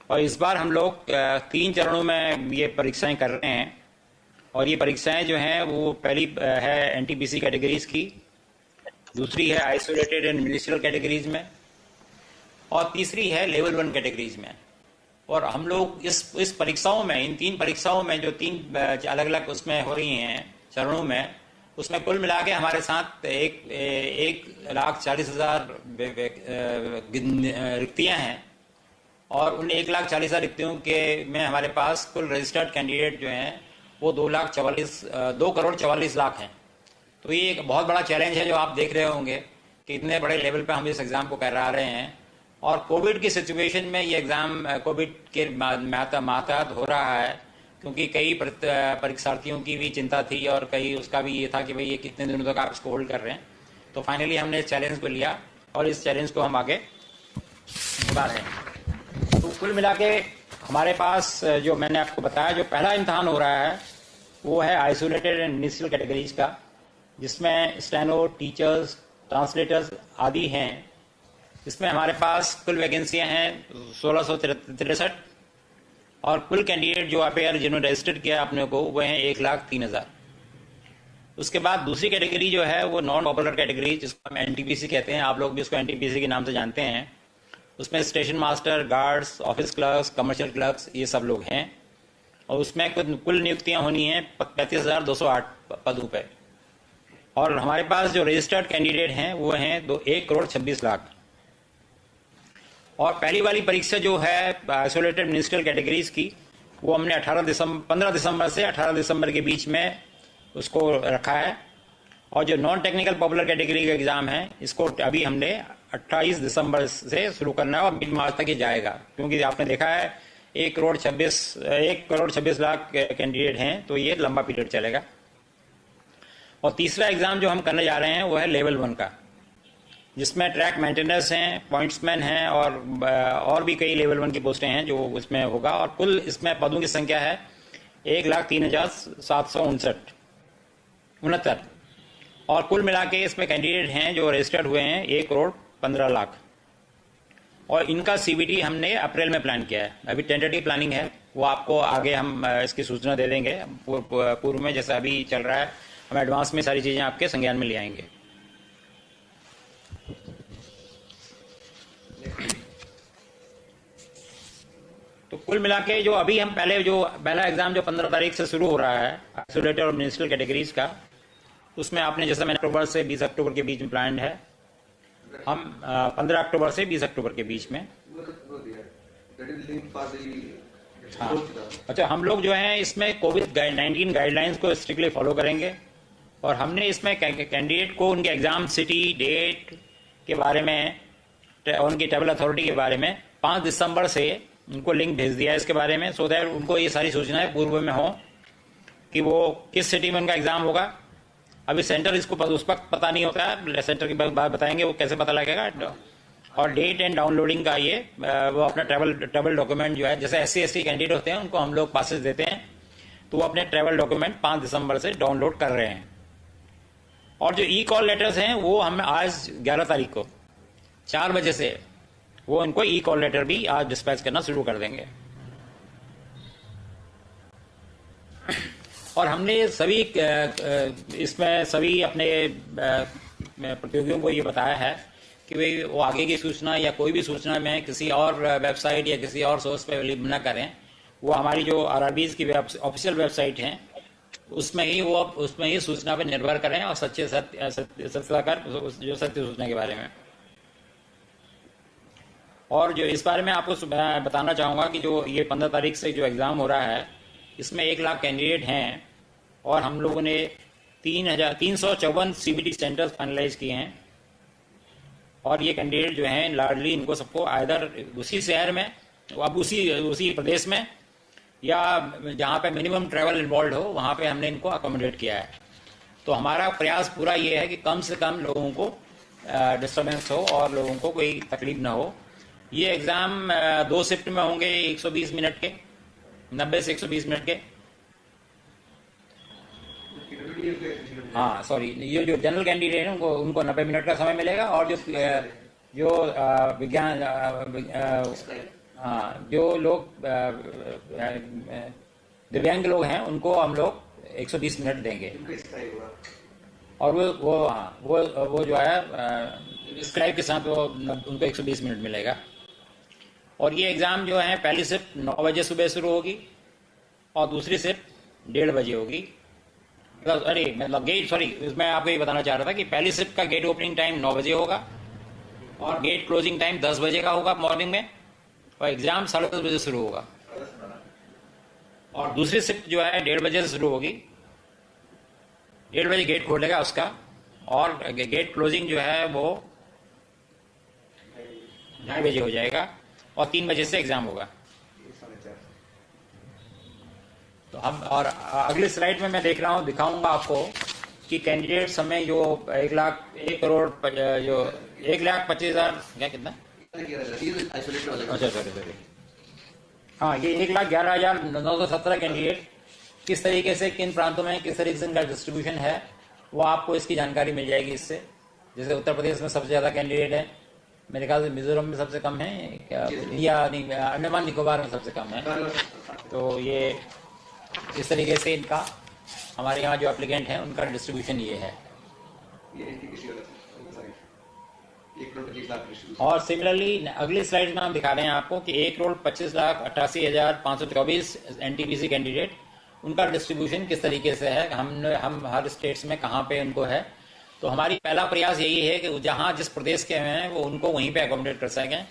और इस बार हम लोग 3 चरणों में ये परीक्षाएं कर रहे हैं। और ये परीक्षाएं जो हैं वो पहली है एनटीपीसी कैटेगरीज की, दूसरी है आइसोलेटेड एंड मिनिस्ट्रियल कैटेगरीज में, और तीसरी है लेवल 1 कैटेगरीज में। और हम लोग इस परीक्षाओं में, इन 3 परीक्षाओं में जो 3 अलग अलग उसमें हो रही हैं चरणों में, उसमें कुल मिला के हमारे साथ 1,40,000 रिक्तियां हैं। और उन 1,40,000 रिक्तियों के में हमारे पास कुल रजिस्टर्ड कैंडिडेट जो हैं वो 2,44,00,000 हैं। तो ये एक बहुत बड़ा चैलेंज है जो आप देख रहे होंगे कि इतने बड़े लेवल पे हम इस एग्ज़ाम को करा रहे हैं। और कोविड की सिचुएशन में ये एग्ज़ाम कोविड के मातहत हो रहा है, क्योंकि कई परीक्षार्थियों की भी चिंता थी और कई उसका भी ये था कि भाई ये कितने दिनों तक आप इसको होल्ड कर रहे हैं। तो फाइनली हमने इस चैलेंज को लिया और इस चैलेंज को हम आगे बढ़ा रहे हैं। तो कुल मिला के हमारे पास जो मैंने आपको बताया, जो पहला इम्तहान हो रहा है वो है आइसोलेटेड एंड मिनिस्ट्रियल कैटेगरीज का, जिसमें स्टेनो, टीचर्स, ट्रांसलेटर्स आदि हैं। इसमें हमारे पास कुल वैकेंसियां हैं 1663 और कुल कैंडिडेट जो अपेयर जिन्होंने रजिस्टर्ड किया अपने को वो हैं 1,03,000। उसके बाद दूसरी कैटेगरी जो है वो नॉन पॉपुलर कैटेगरी, जिसको हम एनटीपीसी कहते हैं, आप लोग भी उसको एनटीपीसी के नाम से जानते हैं। उसमें station master, guards, office clerks, commercial clerks, ये सब लोग हैं। और उसमें कुल नियुक्तियां होनी हैं 35,208 पदों पर। और हमारे पास जो रजिस्टर्ड कैंडिडेट हैं वो हैं 1,26,00,000। और पहली वाली परीक्षा जो है आइसोलेटेड मिनिस्ट्रियल कैटेगरीज की, वो हमने 15 दिसंबर से 18 दिसंबर के बीच में उसको रखा है। और जो नॉन टेक्निकल पॉपुलर कैटेगरी का एग्ज़ाम है, इसको अभी हमने 28 दिसंबर से शुरू करना है और मिड मार्च तक ये जाएगा, क्योंकि आपने देखा है 1,26,00,000 कैंडिडेट हैं, तो ये लंबा पीरियड चलेगा। और तीसरा एग्ज़ाम जो हम करने जा रहे हैं वो है लेवल 1 का, जिसमें ट्रैक मेंटेनेंस हैं, पॉइंट्समैन हैं और भी कई लेवल 1 की पोस्टें हैं जो इसमें होगा। और कुल इसमें पदों की संख्या है 1,03,769। और कुल मिला के इसमें कैंडिडेट हैं जो रजिस्टर्ड हुए हैं 1,15,00,000। और इनका सीबीटी हमने अप्रैल में प्लान किया है। अभी टेंटेटिव प्लानिंग है, वो आपको आगे हम इसकी सूचना दे देंगे। पूर्व में जैसा अभी चल रहा है, हम एडवांस में सारी चीज़ें आपके संज्ञान में ले आएंगे। तो कुल मिला के जो अभी हम पहला एग्जाम जो 15 तारीख से शुरू हो रहा है आइसोलेटेड और मिनिस्ट्रियल कैटेगरीज का, उसमें आपने जैसा मैंने अक्टूबर से 20 अक्टूबर के बीच में प्लान है। हम 15 अक्टूबर से 20 अक्टूबर के बीच में। हाँ, अच्छा, हम लोग जो हैं इसमें कोविड-19 गाइडलाइंस को स्ट्रिक्टली फॉलो करेंगे। और हमने इसमें कैंडिडेट को उनके एग्जाम सिटी, डेट के बारे में, उनकी ट्रैवल अथॉरिटी के बारे में 5 दिसंबर से उनको लिंक भेज दिया है इसके बारे में, सो दैट उनको ये सारी सूचनाएं पूर्व में हो कि वो किस सिटी में उनका एग्जाम होगा। अभी सेंटर इसको उस वक्त पता नहीं होता है, सेंटर की बात बताएंगे वो कैसे पता लगेगा। और डेट एंड डाउनलोडिंग का ये वो अपना ट्रैवल डॉक्यूमेंट जो है, जैसे SC/ST कैंडिडेट होते हैं उनको हम लोग पासेस देते हैं, तो वो अपने ट्रैवल डॉक्यूमेंट 5 दिसंबर से डाउनलोड कर रहे हैं। और जो ई-कॉल लेटर्स हैं वो हम आज 11 तारीख को 4 बजे से वो उनको ई-कॉल लेटर भी आज डिस्पैच करना शुरू कर देंगे। और हमने सभी इसमें सभी अपने प्रतियोगियों को ये बताया है कि भाई वो आगे की सूचना या कोई भी सूचना में किसी और वेबसाइट या किसी और सोर्स पे अवेलेबल न करें। वो हमारी जो RRBs की ऑफिशियल वेबसाइट हैं उसमें ही सूचना पे निर्भर करें और सत्यता कर जो सत्य सूचना के बारे में। और जो इस बारे में आपको बताना चाहूँगा कि जो ये 15 तारीख से जो एग्ज़ाम हो रहा है, इसमें 1,00,000 कैंडिडेट हैं और हम लोगों ने 354 CBT सेंटर्स फाइनलाइज किए हैं। और ये कैंडिडेट जो हैं लार्जली इनको सबको आइदर उसी शहर में, अब उसी प्रदेश में, या जहाँ पे मिनिमम ट्रैवल इन्वॉल्व हो वहाँ पे हमने इनको अकोमोडेट किया है। तो हमारा प्रयास पूरा ये है कि कम से कम लोगों को डिस्टर्बेंस हो और लोगों को कोई तकलीफ ना हो। ये एग्ज़ाम 2 शिफ्ट में होंगे, 120 मिनट के, 90 से 120 मिनट के। हाँ सॉरी, ये जो जनरल कैंडिडेट हैं उनको 90 मिनट का समय मिलेगा। और जो विज्ञान हाँ, जो लोग दिव्यांग लोग हैं उनको हम लोग 120 मिनट देंगे। और वो जो है स्क्राइब के साथ वो उनको 120 मिनट मिलेगा। और ये एग्ज़ाम जो है पहली शिफ्ट 9 बजे सुबह शुरू होगी और दूसरी शिफ्ट 1:30 बजे होगी। अरे मतलब गेट, सॉरी, मैं आपको ये बताना चाह रहा था कि पहली शिफ्ट का गेट ओपनिंग टाइम 9 बजे होगा और गेट क्लोजिंग टाइम 10 बजे का होगा मॉर्निंग में, और एग्ज़ाम 10:30 बजे शुरू होगा। और दूसरी शिफ्ट जो है 1:30 बजे से शुरू होगी, 1:30 बजे गेट खोलेगा उसका, और गेट क्लोजिंग जो है वो 2:30 बजे हो जाएगा और 3 बजे से एग्ज़ाम होगा। तो हम, और अगली स्लाइड में मैं देख रहा हूँ, दिखाऊंगा आपको कि कैंडिडेट्स हमें जो 1,25,000 क्या कितना, अच्छा सॉरी, हाँ, ये 1,11,917 कैंडिडेट किस तरीके से, किन प्रांतों में किस तरीके से इनका डिस्ट्रीब्यूशन है, वो आपको इसकी जानकारी मिल जाएगी इससे। जैसे उत्तर प्रदेश में सबसे ज़्यादा कैंडिडेट है, मेरे ख्याल से मिजोरम में सबसे कम है, या अंडमान निकोबार में सबसे कम है। तो ये इस तरीके से इनका, हमारे यहाँ जो एप्लीकेंट हैं उनका डिस्ट्रीब्यूशन ये है। और सिमिलरली अगली स्लाइड में हम दिखा रहे हैं आपको कि 1,25,88,524 एनटीपीसी कैंडिडेट, उनका डिस्ट्रीब्यूशन किस तरीके से है, हम हर स्टेट्स में कहाँ पे उनको है। तो हमारी पहला प्रयास यही है कि जहाँ जिस प्रदेश के हैं वो उनको वहीं पे एकोमोडेट कर सकें।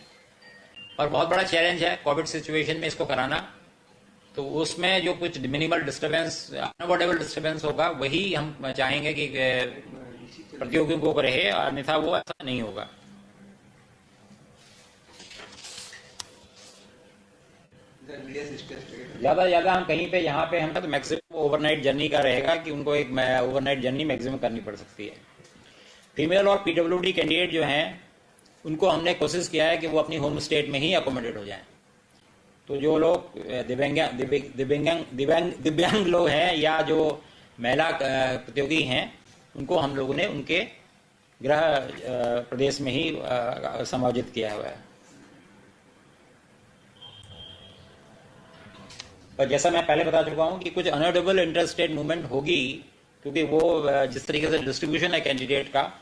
और बहुत बड़ा चैलेंज है कोविड सिचुएशन में इसको कराना, तो उसमें जो कुछ मिनिमल डिस्टर्बेंस, अनअवॉइडेबल डिस्टर्बेंस होगा, वही हम चाहेंगे कि प्रतियोगियों को रहे, अन्यथा वो ऐसा नहीं होगा। ज़्यादा से ज़्यादा हम कहीं पे, यहाँ पे हमका तो मैक्सिमम ओवरनाइट जर्नी का रहेगा कि उनको एक ओवरनाइट जर्नी मैक्सिमम करनी पड़ सकती है। फीमेल और पीडब्ल्यूडी कैंडिडेट जो हैं उनको हमने कोशिश किया है कि वो अपनी होम स्टेट में ही अकोमोडेट हो जाएं। तो जो लोग दिव्यांग लोग हैं या जो महिला प्रतियोगी हैं, उनको हम लोगों ने उनके गृह प्रदेश में ही समायोजित किया हुआ है। और जैसा मैं पहले बता चुका हूं कि कुछ अनअवॉइडेबल इंटर स्टेट मूवमेंट होगी, क्योंकि वो जिस तरीके से डिस्ट्रीब्यूशन है कैंडिडेट का,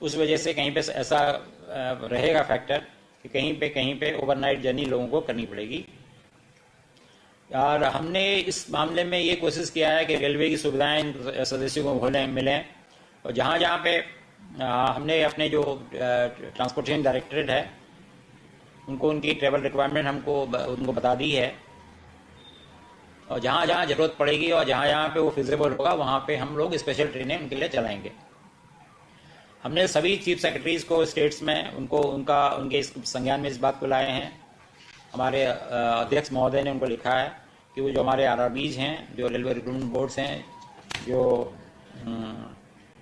उस वजह से कहीं पे ऐसा रहेगा फैक्टर कि कहीं पे ओवरनाइट जर्नी लोगों को करनी पड़ेगी। और हमने इस मामले में ये कोशिश किया है कि रेलवे की सुविधाएं सदस्यों को मिलें, और जहाँ पे हमने अपने जो ट्रांसपोर्टेशन डायरेक्टरेट है उनको उनकी ट्रैवल रिक्वायरमेंट उनको बता दी है, और जहाँ जहाँ जरूरत पड़ेगी और जहाँ जहाँ पे वो फिजिबल होगा वहाँ पे हम लोग स्पेशल ट्रेनें उनके लिए चलाएंगे। हमने सभी चीफ सेक्रेटरीज को स्टेट्स में उनके इस संज्ञान में इस बात को लाए हैं। हमारे अध्यक्ष महोदय ने उनको लिखा है कि वो जो हमारे आरआरबीज हैं, जो रेलवे रिक्रूटमेंट बोर्ड्स हैं, जो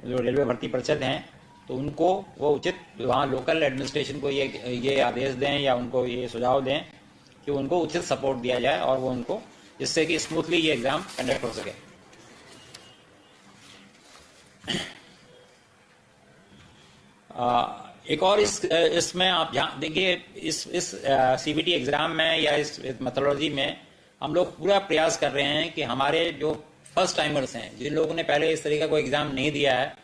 रेलवे भर्ती परिषद हैं, तो उनको वो उचित वहाँ लोकल एडमिनिस्ट्रेशन को ये आदेश दें या उनको ये सुझाव दें कि उनको उचित सपोर्ट दिया जाए, और वो उनको, जिससे कि स्मूथली ये एग्जाम कंडक्ट हो सके। एक और इसमें आप देखिए, इस सीबीटी एग्जाम में या इस मेथोडोलॉजी में हम लोग पूरा प्रयास कर रहे हैं कि हमारे जो फर्स्ट टाइमर्स हैं, जिन लोगों ने पहले इस तरीके का कोई एग्जाम नहीं दिया है,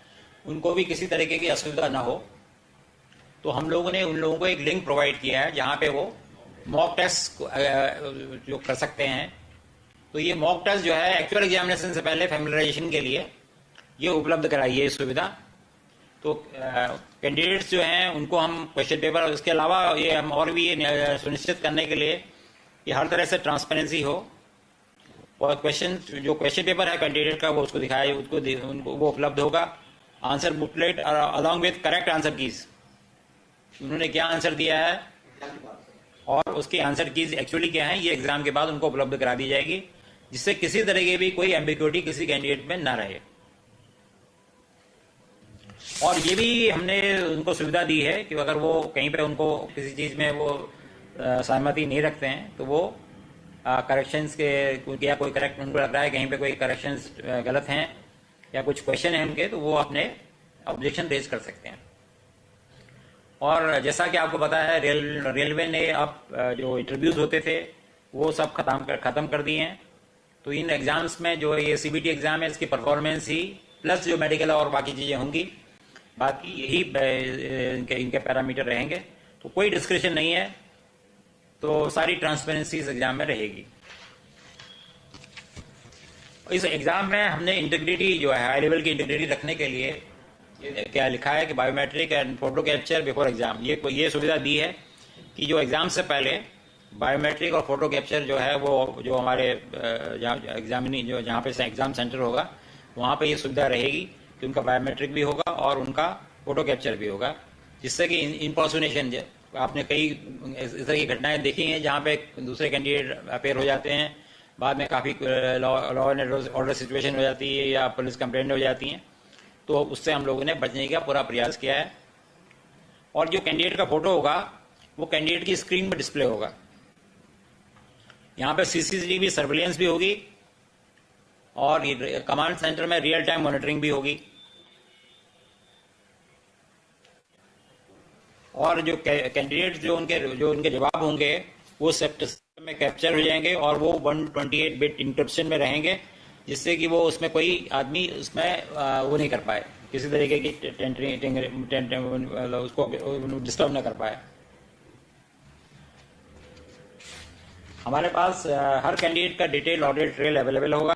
उनको भी किसी तरीके की असुविधा ना हो। तो हम लोगों ने उन लोगों को एक लिंक प्रोवाइड किया है जहाँ पे वो मॉक टेस्ट जो कर सकते हैं। तो ये मॉक टेस्ट जो है एक्चुअल एग्जामिनेशन से पहले फैमिलियराइजेशन के लिए ये उपलब्ध कराई है सुविधा। तो कैंडिडेट्स जो हैं उनको हम क्वेश्चन पेपर, इसके अलावा ये हम और भी ये सुनिश्चित करने के लिए कि हर तरह से ट्रांसपेरेंसी हो, और जो क्वेश्चन पेपर है कैंडिडेट का वो उसको दिखाए, उनको वो उपलब्ध होगा। आंसर बुकलेट और along with correct answer keys, उन्होंने क्या आंसर दिया है और उसकी आंसर कीज एक्चुअली क्या है, ये एग्जाम के बाद उनको उपलब्ध करा दी जाएगी, जिससे किसी तरह की भी कोई एम्बिग्युइटी किसी कैंडिडेट में ना रहे। और ये भी हमने उनको सुविधा दी है कि अगर वो कहीं पे उनको किसी चीज में वो सहमति नहीं रखते हैं, तो वो करेक्शंस के, या कोई करेक्ट उनको लग रहा है कहीं पे कोई करेक्शंस गलत हैं या कुछ क्वेश्चन है उनके, तो वो अपने ऑब्जेक्शन रेज कर सकते हैं। और जैसा कि आपको पता है रेलवे ने अब जो इंटरव्यूज होते थे वो सब खत्म कर दिए हैं। तो इन एग्जाम्स में जो ये सीबीटी एग्जाम है इसकी परफॉर्मेंस ही प्लस जो मेडिकल और बाकी चीज़ें होंगी, बाकी यही इनके पैरामीटर रहेंगे। तो कोई डिस्क्रिप्शन नहीं है, तो सारी ट्रांसपेरेंसी इस एग्जाम में रहेगी। इस एग्जाम में हमने इंटीग्रिटी जो है हाई लेवल की इंटीग्रिटी रखने के लिए क्या लिखा है कि biometric and photo capture before exam, ये सुविधा दी है कि जो एग्जाम से पहले बायोमेट्रिक और फोटो कैप्चर जो है वो जो हमारे जहाँ पे एग्जाम सेंटर होगा वहाँ पे ये सुविधा रहेगी कि उनका बायोमेट्रिक भी होगा और उनका फोटो कैप्चर भी होगा, जिससे कि इम्पर्सोनेशन, आपने कई इस तरह की घटनाएं देखी हैं जहाँ पे दूसरे कैंडिडेट अपेयर हो जाते हैं, बाद में काफ़ी लॉ एंड ऑर्डर सिचुएशन हो जाती है या पुलिस कंप्लेंट हो जाती हैं। तो उससे हम लोगों ने बचने का पूरा प्रयास किया है। और जो कैंडिडेट का फोटो होगा वो कैंडिडेट की स्क्रीन में डिस्प्ले होगा। यहाँ पे सीसीटीवी सर्विलेंस भी होगी और कमांड सेंटर में रियल टाइम मॉनिटरिंग भी होगी। और जो कैंडिडेट जो उनके जवाब होंगे वो सिस्टम में कैप्चर हो जाएंगे और वो 128 बिट इंक्रिप्शन में रहेंगे, जिससे कि वो उसमें कोई आदमी उसमें वो नहीं कर पाए, किसी तरीके की उसको डिस्टर्ब ना कर पाए। हमारे पास हर कैंडिडेट का डिटेल ऑडिट ट्रेल अवेलेबल होगा।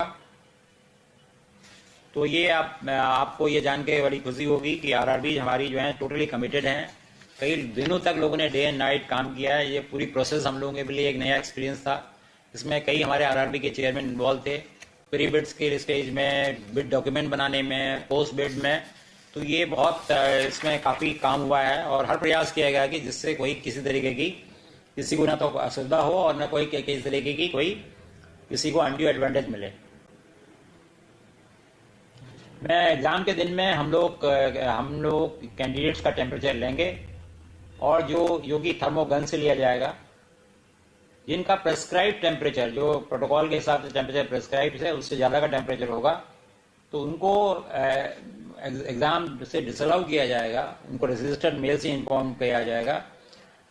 तो ये आपको ये जान के बड़ी खुशी होगी कि आरआरबी हमारी जो है टोटली कमिटेड हैं। कई दिनों तक लोगों ने डे एंड नाइट काम किया है। ये पूरी प्रोसेस हम लोगों के लिए एक नया एक्सपीरियंस था। इसमें कई हमारे आरआरबी के चेयरमैन इन्वॉल्व थे, प्री बिड्स के स्टेज में, बिड डॉक्यूमेंट बनाने में, पोस्ट बिड में। तो ये बहुत इसमें काफ़ी काम हुआ है और हर प्रयास किया गया कि जिससे कोई किसी को ना तो असुविधा हो और ना कोई किसी तरीके की किसी को अनड्यू एडवांटेज मिले। मैं एग्जाम के दिन में हम लोग कैंडिडेट्स का टेम्परेचर लेंगे और जो कि थर्मोगन से लिया जाएगा, जिनका प्रेस्क्राइब टेम्परेचर जो प्रोटोकॉल के हिसाब से टेम्परेचर प्रेस्क्राइब है उससे ज़्यादा का टेम्परेचर होगा, तो उनको एग्जाम से डिसअलाउ किया जाएगा, उनको रजिस्टर्ड मेल से इन्फॉर्म किया जाएगा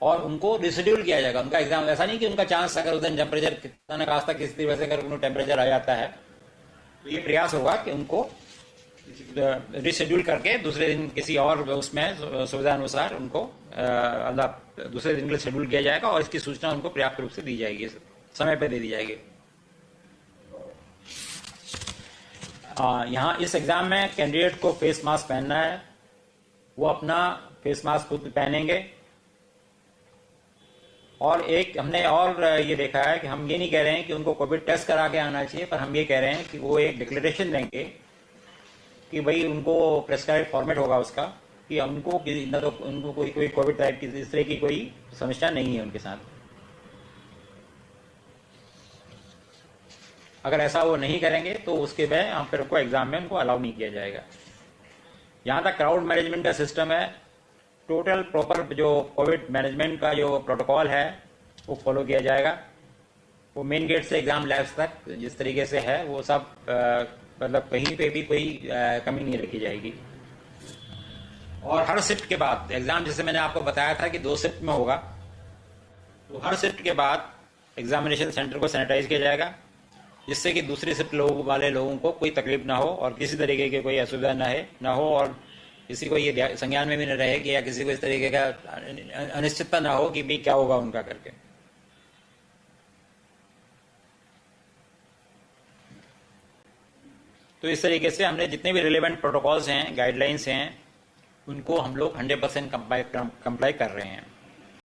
और उनको रिशेड्यूल किया जाएगा उनका एग्जाम। ऐसा नहीं कि उनका चांस अगर उस दिन टेम्परेचर कितना न खास तक किसी वजह से अगर उनको टेम्परेचर आ जाता है तो ये प्रयास होगा कि उनको रिशेड्यूल करके दूसरे दिन किसी और उसमें सुविधा अनुसार उनको दूसरे दिन के लिए शेड्यूल किया जाएगा और इसकी सूचना उनको पर्याप्त रूप से दी जाएगी, समय पर दे दी जाएगी। यहाँ इस एग्जाम में कैंडिडेट को फेस मास्क पहनना है, वो अपना फेस मास्क खुद पहनेंगे। और एक हमने और ये देखा है कि हम ये नहीं कह रहे हैं कि उनको कोविड टेस्ट करा के आना चाहिए, पर हम ये कह रहे हैं कि वो एक डिक्लेरेशन देंगे कि भाई उनको प्रेस्क्राइब फॉर्मेट होगा उसका कि उनको न तो उनको कोई कोविड टाइप की इस तरह की कोई समस्या नहीं है उनके साथ। अगर ऐसा वो नहीं करेंगे तो उसके बाद हम फिर उनको एग्जाम में उनको अलाउ नहीं किया जाएगा। यहाँ तक क्राउड मैनेजमेंट का सिस्टम है, टोटल प्रॉपर जो कोविड मैनेजमेंट का जो प्रोटोकॉल है वो फॉलो किया जाएगा। वो मेन गेट से एग्जाम लैब्स तक जिस तरीके से है वो सब मतलब कहीं पे भी कोई कमी नहीं रखी जाएगी। और हर शिफ्ट के बाद एग्जाम, जैसे मैंने आपको बताया था कि 2 शिफ्ट में होगा, तो हर शिफ्ट के बाद एग्जामिनेशन सेंटर को सैनिटाइज किया जाएगा, जिससे कि दूसरी शिफ्ट वाले लोगों को कोई तकलीफ ना हो और किसी तरीके की कोई असुविधा ना हो और किसी को ये संज्ञान में भी न रहे कि या किसी को इस तरीके का अनिश्चितता ना हो कि भी क्या होगा उनका करके। तो इस तरीके से हमने जितने भी रिलेवेंट प्रोटोकॉल्स हैं, गाइडलाइंस हैं, उनको हम लोग 100% कंप्लाई कर रहे हैं।